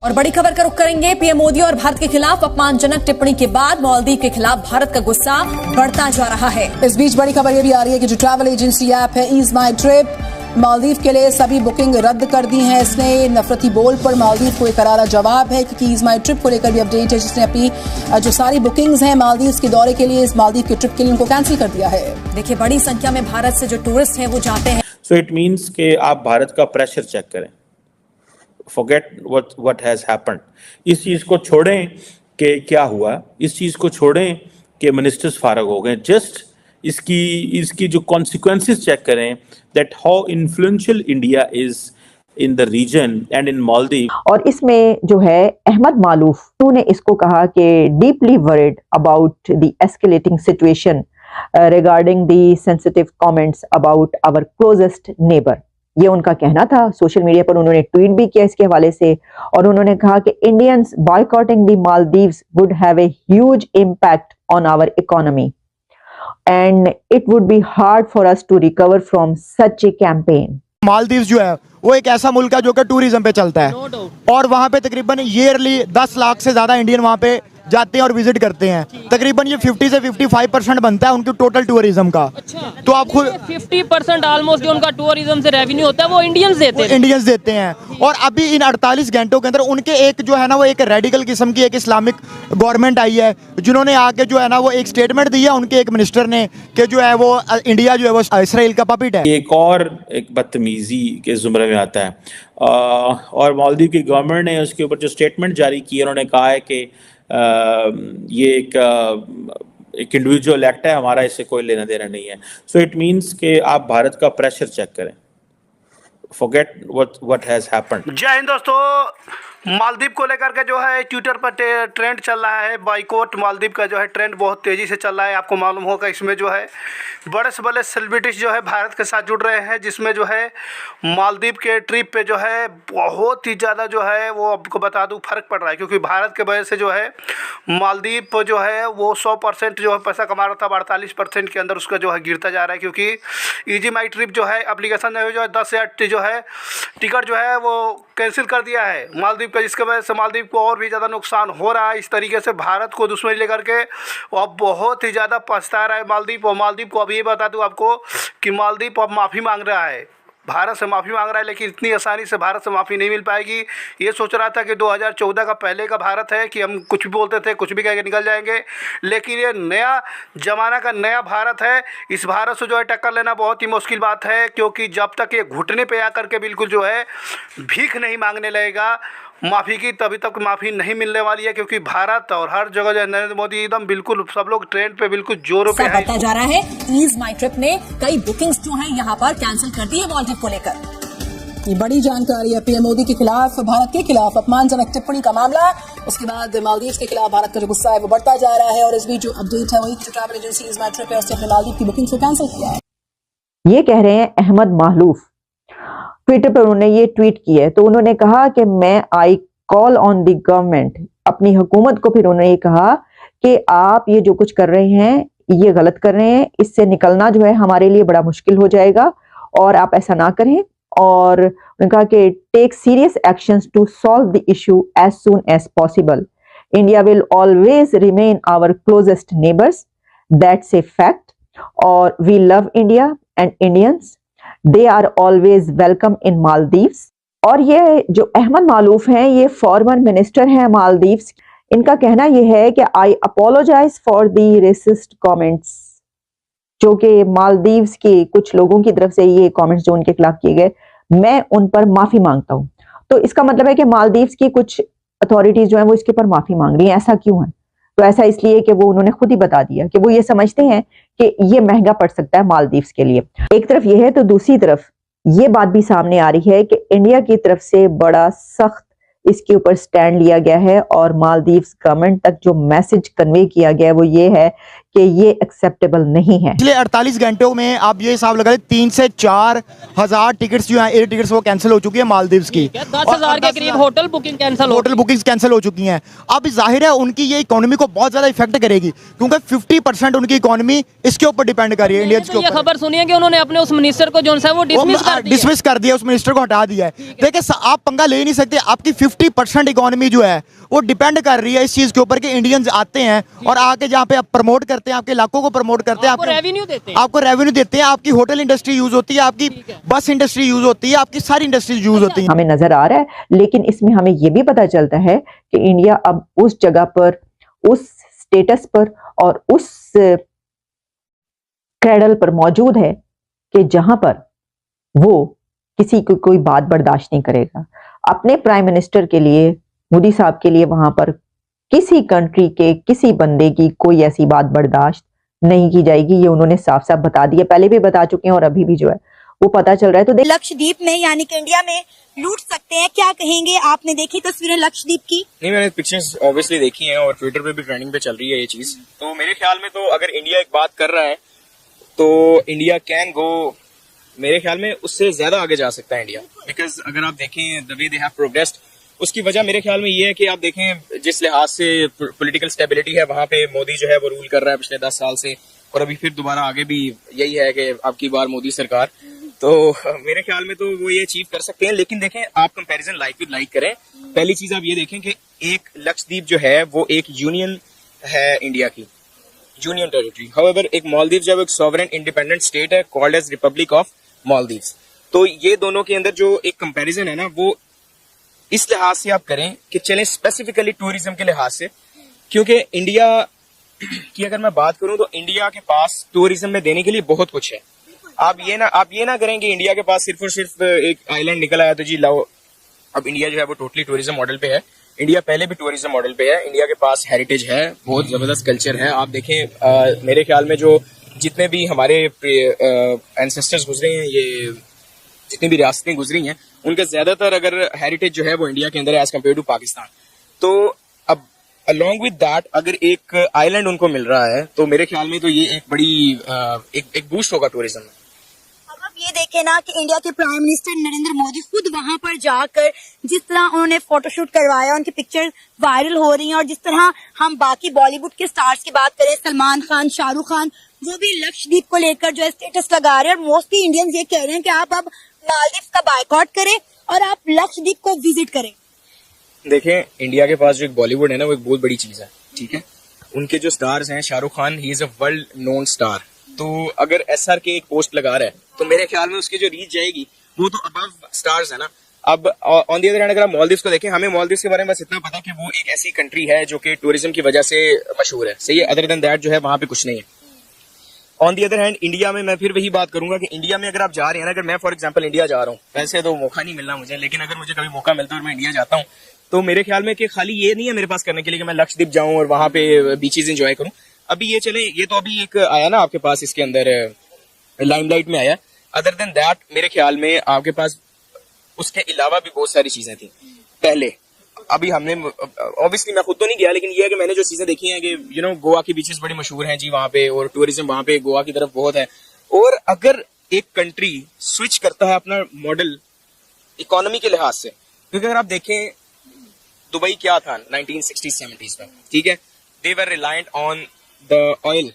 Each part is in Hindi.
और बड़ी खबर का रुख करेंगे। पीएम मोदी और भारत के खिलाफ अपमानजनक टिप्पणी के बाद मालदीव के खिलाफ भारत का गुस्सा बढ़ता जा रहा है। इस बीच बड़ी खबर यह भी आ रही है कि जो ट्रैवल एजेंसी ऐप है ईज माई ट्रिप, मालदीव के लिए सभी बुकिंग रद्द कर दी है इसने। नफरती बोल पर मालदीव को एक करारा जवाब है क्योंकि ईज माई ट्रिप को लेकर भी अपडेट है, जिसने अपनी जो सारी बुकिंग्स हैं मालदीव के दौरे के लिए, इस मालदीव के ट्रिप के लिए उनको कैंसिल कर दिया है। देखिए, बड़ी संख्या में भारत से जो टूरिस्ट हैं वो जाते हैं। सो इट मीन्स कि आप भारत का प्रेशर चेक करें, forget what has happened। इस चीज़ को छोड़ें कि क्या हुआ, इस चीज़ को छोड़ें कि मिनिस्टर्स फारग हो गए, जस्ट इसकी जो कॉन्सिक्वेंसेस चेक करें, that how influential India is in the region and in Maldives. और इसमें जो है अहमद मालूफ ने इसको कहा कि deeply worried about the escalating situation regarding the sensitive comments about our closest neighbour. ये उनका कहना था। सोशल मीडिया पर उन्होंने ट्वीट भी किया इसके हवाले से, और उन्होंने कहा कि Indians boycotting the Maldives would have a huge impact on our economy and it would be hard for us to recover from such a campaign. Maldives जो है वो एक ऐसा मुल्क है जो कि टूरिज्म पे चलता है और वहाँ पे तकरीबन ईयरली 10 लाख से ज़्यादा इंडियन वहाँ पे जाते हैं और विजिट करते हैं। तकरीबन ये 50 से 55% बनता है उनके टोटल टूरिज्म का। अच्छा, तो आप खुद 50% ऑलमोस्ट जो उनका टूरिज्म से रेवेन्यू होता है वो इंडियंस देते हैं। और अभी इन 48 घंटों के अंदर उनके एक जो है ना वो एक रेडिकल किस्म की एक इस्लामिक गवर्नमेंट आई है, जिन्होंने आके जो है ना वो एक स्टेटमेंट दिया उनके एक मिनिस्टर ने कि जो है वो इंडिया जो है वो इसराइल का पपिट है। एक और एक बदतमीजी के जुमरे में आता है और मालदीव की गवर्नमेंट ने उसके ऊपर जो स्टेटमेंट जारी की, उन्होंने कहा है कि ये एक इंडिविजुअल एक्ट है, हमारा इससे कोई लेना देना नहीं है। सो इट मीन्स कि आप भारत का प्रेशर चेक करें, forget what has happened। जय हिंद दोस्तों, मालदीव को लेकर के जो है ट्विटर पर ट्रेंड चल रहा है, बाइकॉट मालदीव का जो है ट्रेंड बहुत तेज़ी से चल रहा है। आपको मालूम होगा इसमें जो है बड़े से बड़े सेलिब्रिटीज जो है भारत के साथ जुड़ रहे हैं, जिसमें जो है मालदीव के ट्रिप पे जो है बहुत ही ज़्यादा जो है वो आपको बता दूं फ़र्क पड़ रहा है, क्योंकि भारत के वजह से जो है मालदीव पर जो है वो 100% जो है पैसा कमा रहा था, 48% के अंदर उसका जो है गिरता जा रहा है, क्योंकि ईजी माई ट्रिप जो है एप्लीकेशन ने जो है 10 से 8 जो है टिकट जो है वो कैंसिल कर दिया है मालदीव का, जिसकी वजह से मालदीव को और भी ज़्यादा नुकसान हो रहा है। इस तरीके से भारत को दुश्मनी लेकर के अब बहुत ही ज़्यादा पछता रहा है मालदीव। और मालदीव को अब ये बता दूं आपको कि मालदीव अब माफ़ी मांग रहा है, भारत से माफ़ी मांग रहा है, लेकिन इतनी आसानी से भारत से माफ़ी नहीं मिल पाएगी। ये सोच रहा था कि 2014 का पहले का भारत है कि हम कुछ भी बोलते थे, कुछ भी कह के निकल जाएंगे, लेकिन ये नया ज़माना का नया भारत है। इस भारत से जो है टक्कर लेना बहुत ही मुश्किल बात है, क्योंकि जब तक ये घुटने पे आकर के बिल्कुल जो है भीख नहीं मांगने लगेगा माफ़ी की, तभी तक माफ़ी नहीं मिलने वाली है, क्योंकि भारत और हर जगह जो है नरेंद्र मोदी एकदम बिल्कुल सब लोग ट्रेंड पे बिल्कुल जोरों पे है। बढ़ता जा रहा है। ईज माई ट्रिप ने कई बुकिंग्स जो हैं यहाँ पर कैंसिल कर दी है मालदीव को लेकर। ये बड़ी जानकारी है। पीएम मोदी के खिलाफ, भारत के खिलाफ अपमानजनक टिप्पणी का मामला, उसके बाद मालदीव के खिलाफ भारत का जो गुस्सा है वो बढ़ता जा रहा है। और इस बीच जो अपडेट है वही जो ट्रैवल एजेंसी ईज माई ट्रिप है उसने अपने मालदीव की बुकिंग को कैंसिल किया है। ये कह रहे हैं अहमद मालूफ, ट्विटर पर उन्होंने ये ट्वीट किया है। तो उन्होंने कहा कि मैं I call on the government, अपनी हुकूमत को फिर उन्होंने ये कहा कि आप ये जो कुछ कर रहे हैं ये गलत कर रहे हैं, इससे निकलना जो है हमारे लिए बड़ा मुश्किल हो जाएगा और आप ऐसा ना करें। और उन्होंने कहा कि take serious actions to solve the issue as soon as possible. India will always remain our closest neighbours, that's a fact, और we love India and Indians, they are always welcome in Maldives. और ये जो अहमद मालूफ हैं ये फॉरेन मिनिस्टर हैं मालदीव्स। इनका कहना ये है कि I apologise for the racist comments, जो कि मालदीव्स के कुछ लोगों की तरफ से ये कमेंट्स जो उनके खिलाफ किए गए, मैं उन पर माफी मांगता हूं। तो इसका मतलब है कि मालदीव्स की कुछ अथॉरिटीज जो है वो इसके ऊपर माफी मांग रही हैं। ऐसा क्यों है? तो ऐसा इसलिए कि वो उन्होंने खुद ही बता दिया कि वो ये समझते हैं कि ये महंगा पड़ सकता है मालदीव्स के लिए। एक तरफ ये है, तो दूसरी तरफ ये बात भी सामने आ रही है कि इंडिया की तरफ से बड़ा सख्त इसके ऊपर स्टैंड लिया गया है और मालदीव्स गवर्नमेंट तक जो मैसेज कन्वे किया गया है वो ये है कि ये एक्सेप्टेबल नहीं है। पिछले 48 घंटों में आप ये हिसाब लगा लें 3 से 4 हजार टिकट्स जो हैं एयर टिकट्स वो कैंसिल हो चुकी है मालदीव्स की। 10,000 के करीब होटल बुकिंग कैंसिल हो चुकी हैं। अब जाहिर है उनकी ये इकोनॉमी को बहुत ज्यादा इफेक्ट करेगी, क्योंकि 50% उनकी इकोनॉमी इसके ऊपर डिपेंड कर रही है, इंडियंस के ये ऊपर। खबर सुनी है कि उन्होंने अपने उस मिनिस्टर को जो है वो डिसमिस कर दिया, उस मिनिस्टर को हटा दिया है। देखिए आप पंगा ले नहीं सकते, आपकी 50% इकोनॉमी जो है वो डिपेंड कर रही है इस चीज के ऊपर कि इंडियंस आते हैं और आके जहाँ पे आप प्रमोट करते हैं, आपके इलाकों को प्रमोट करते हैं, आपको रेवेन्यू देते हैं, आपकी होटल इंडस्ट्री यूज होती है, आपकी बस इंडस्ट्री यूज होती है, आपकी सारी इंडस्ट्री यूज होती है। हमें नजर आ रहा है, लेकिन इसमें हमें यह भी पता चलता है कि इंडिया अब उस जगह पर, उस स्टेटस पर और उस क्रैडल पर मौजूद है कि जहां पर वो किसी को कोई बात बर्दाश्त नहीं करेगा। अपने प्राइम मिनिस्टर के लिए, मोदी साहब के लिए वहां पर किसी कंट्री के किसी बंदे की कोई ऐसी बात बर्दाश्त नहीं की जाएगी। ये उन्होंने साफ साफ बता दिया, पहले भी बता चुके हैं और अभी भी जो है वो पता चल रहा है। तो लक्षद्वीप में यानी कि इंडिया में लूट सकते हैं, क्या कहेंगे? आपने देखी तस्वीरें लक्षद्वीप की? नहीं, मैंने पिक्चर्स ऑब्वियसली देखी हैं और ट्विटर पे भी ट्रेंडिंग पे चल रही है ये चीज। तो मेरे ख्याल में तो अगर इंडिया एक बात कर रहा है तो इंडिया कैन गो, मेरे ख्याल में उससे ज्यादा आगे जा सकता है इंडिया। बिकॉज अगर आप देखें the way they have progressed, उसकी वजह मेरे ख्याल में ये है कि आप देखें जिस लिहाज से पॉलिटिकल स्टेबिलिटी है वहां पे मोदी जो है वो रूल कर रहा है पिछले 10 साल से, और अभी फिर दोबारा आगे भी यही है कि अब की बार मोदी सरकार। तो मेरे ख्याल में तो वो ये अचीव कर सकते हैं। लेकिन देखें, आप कंपैरिजन लाइक विद लाइक करें। पहली चीज आप ये देखें कि एक लक्षद्वीप जो है वो एक यूनियन है इंडिया की, यूनियन टेरिटरी। हाउएवर एक मालदीव जो है एक सॉवरेन इंडिपेंडेंट स्टेट है called as Republic of Maldives. तो ये दोनों के अंदर जो एक कंपैरिजन है ना, वो इस लिहाज से आप करें कि चलें स्पेसिफिकली टूरिज्म के लिहाज से, क्योंकि इंडिया की अगर मैं बात करूं तो इंडिया के पास टूरिज्म में देने के लिए बहुत कुछ है। आप ये ना करें कि इंडिया के पास सिर्फ और सिर्फ एक आइलैंड निकल आया तो जी लाओ, अब इंडिया जो है वो टोटली टूरिज्म मॉडल पे है। इंडिया पहले भी टूरिज्म मॉडल पे है। इंडिया के पास हेरिटेज है, बहुत जबरदस्त कल्चर है। आप देखें मेरे ख्याल में जो जितने भी हमारे एंसेस्टर्स गुजरे हैं, ये जितनी भी रियासतें गुजरी हैं, उनका ज्यादातर अगर हेरिटेज जो है वो इंडिया के अंदर है एज कम्पेयर टू पाकिस्तान। तो अब अलॉन्ग विद दैट अगर एक आइलैंड उनको मिल रहा है तो मेरे ख्याल में तो ये एक बड़ी एक बूस्ट होगा टूरिज्म में। अब आप ये देखें ना कि इंडिया के प्राइम मिनिस्टर नरेंद्र मोदी खुद वहां पर जाकर जिस तरह उन्होंने फोटोशूट करवाया, उनकी पिक्चर वायरल हो रही हैं, और जिस तरह हम बाकी बॉलीवुड के स्टार्स की बात करें, सलमान खान, शाहरुख खान, वो भी लक्षद्वीप को लेकर जो है स्टेटस लगा रहे हैं। और मोस्टली इंडियंस ये कह रहे हैं कि आप अब मालदीव का बायकॉट करें और आप लक्षद्वीप को विजिट करें। देखें, इंडिया के पास जो एक बॉलीवुड है ना, वो एक बहुत बड़ी चीज है, ठीक है। उनके जो स्टार्स हैं, Shahrukh Khan, he is a world known star. तो अगर SR के एक पोस्ट लगा रहा है तो मेरे ख्याल में उसकी जो रीच जाएगी वो तो अबव स्टार्स है ना। अब ऑन दी अदर हैंड अगर आप मालदीव्स को देखें, हमें मालदीव्स के बारे में बस इतना पता कि वो एक ऐसी कंट्री है जो कि टूरिज्म की वजह से मशहूर है, सही है। अदर देन दैट जो है वहां पे कुछ नहीं है। On the other hand India में मैं फिर वही बात करूंगा कि इंडिया में अगर आप जा रहे हैं ना, अगर मैं फॉर एग्जांपल इंडिया जा रहा हूँ, वैसे तो मौका नहीं मिलना मुझे, लेकिन अगर मुझे कभी मौका मिलता है और मैं इंडिया जाता हूँ तो मेरे ख्याल में कि खाली ये नहीं है मेरे पास करने के लिए कि मैं लक्षद्वीप जाऊं और वहां पे बीचेस एंजॉय करूं। अभी ये चले, ये तो अभी एक आया ना आपके पास, इसके अंदर लाइमलाइट में आया। अदर देन दैट मेरे ख्याल में आपके पास उसके अलावा भी बहुत सारी चीजें थी पहले। अभी हमने ऑब्वियसली मैं खुद तो नहीं गया, लेकिन ये है कि मैंने जो चीजें देखी हैं कि गोवा की बीचेस बड़ी मशहूर हैं जी वहां पे, और टूरिज्म वहां पे गोवा की तरफ बहुत है। और अगर एक कंट्री स्विच करता है अपना मॉडल इकोनॉमी के लिहाज से, क्योंकि अगर आप देखें दुबई क्या था 1960s-70s में, ठीक है, दे वर रिलायंट ऑन द ऑयल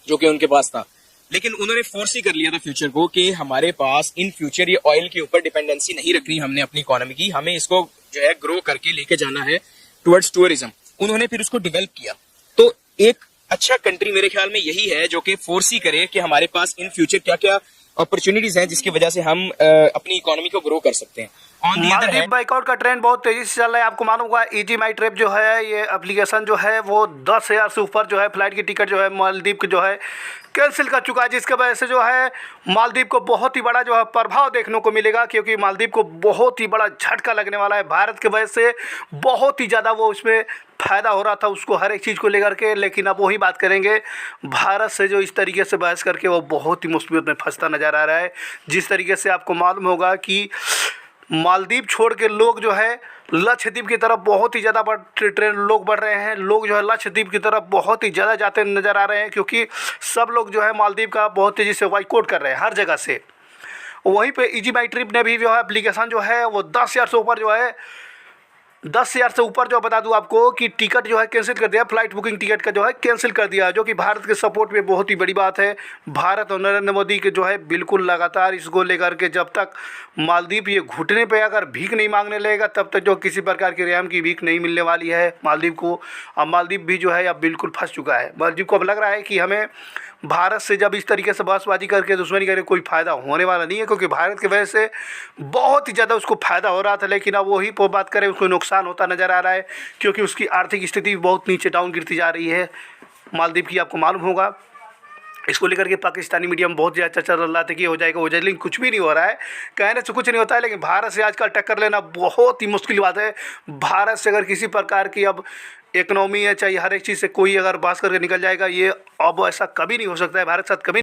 जो कि उनके पास था, लेकिन उन्होंने फोर्स ही कर लिया था फ्यूचर को कि हमारे पास इन फ्यूचर ये ऑयल के ऊपर डिपेंडेंसी नहीं रखनी हमने अपनी इकोनॉमी की, हमें इसको जो है ग्रो करके लेके जाना है टुवर्ड्स टूरिज्म। उन्होंने फिर उसको डेवलप किया। तो एक अच्छा कंट्री मेरे ख्याल में यही है जो कि फोर्स ही करे कि हमारे पास इन फ्यूचर क्या क्या अपॉर्चुनिटीज हैं जिसकी वजह से हम अपनी इकोनॉमी को ग्रो कर सकते हैं। मालदीव बाइकआउट का ट्रेंड बहुत तेजी से चल रहा है। आपको मालूम होगा इजी माई ट्रिप जो है, ये एप्लीकेशन जो है वो 10,000 से ऊपर जो है फ्लाइट की टिकट जो है मालदीव की जो है कैंसिल कर चुका है, जिसके वजह से जो है मालदीव को बहुत ही बड़ा जो है प्रभाव देखने को मिलेगा, क्योंकि मालदीव को बहुत ही बड़ा झटका लगने वाला है। भारत के वजह से बहुत ही ज़्यादा वो उसमें फ़ायदा हो रहा था उसको हर एक चीज़ को लेकर के, लेकिन अब वही बात करेंगे भारत से जो इस तरीके से बहस करके वो बहुत ही मुसीबत में फंसता नज़र आ रहा है। जिस तरीके से आपको मालूम होगा कि मालदीव छोड़ के लोग जो है लक्षद्वीप की तरफ बहुत ही ज़्यादा ट्रेन लोग बढ़ रहे हैं। लोग जो है लक्षद्वीप की तरफ बहुत ही ज़्यादा जाते नज़र आ रहे हैं, क्योंकि सब लोग जो है मालदीव का बहुत तेज़ी से बाइकआउट कर रहे हैं हर जगह से। वहीं पे इजी माई ट्रिप ने भी जो है एप्लीकेशन जो है वो 10,000 से ऊपर जो है 10,000 से ऊपर जो बता दूं आपको कि टिकट जो है कैंसिल कर दिया, फ्लाइट बुकिंग टिकट का जो है कैंसिल कर दिया, जो कि भारत के सपोर्ट में बहुत ही बड़ी बात है। भारत और नरेंद्र मोदी के जो है बिल्कुल लगातार इसको लेकर के जब तक मालदीव ये घुटने पे अगर भीख नहीं मांगने लगेगा तब तक जो किसी प्रकार की रेम की भीख नहीं मिलने वाली है मालदीव को। अब मालदीव भी जो है अब बिल्कुल फंस चुका है। मालदीव को अब लग रहा है कि हमें भारत से जब इस तरीके से बहसबाजी करके दुश्मनी करके कोई फ़ायदा होने वाला नहीं है, क्योंकि भारत की वजह से बहुत ही ज़्यादा उसको फ़ायदा हो रहा था, लेकिन अब वही बात करें उसको नुकसान होता नज़र आ रहा है, क्योंकि उसकी आर्थिक स्थिति बहुत नीचे डाउन गिरती जा रही है मालदीव की। आपको मालूम होगा इसको लेकर के पाकिस्तानी मीडिया में बहुत ज़्यादा चर्चा चल रहा था कि हो जाएगा, लेकिन कुछ भी नहीं हो रहा है। कहने से कुछ नहीं होता है, लेकिन भारत से आजकल टक्कर लेना बहुत ही मुश्किल बात है। भारत से अगर किसी प्रकार की अब इकोनॉमी है, चाहे हर एक चीज़ से कोई अगर बात करके निकल जाएगा, ये अब ऐसा कभी नहीं हो सकता है, भारत के साथ कभी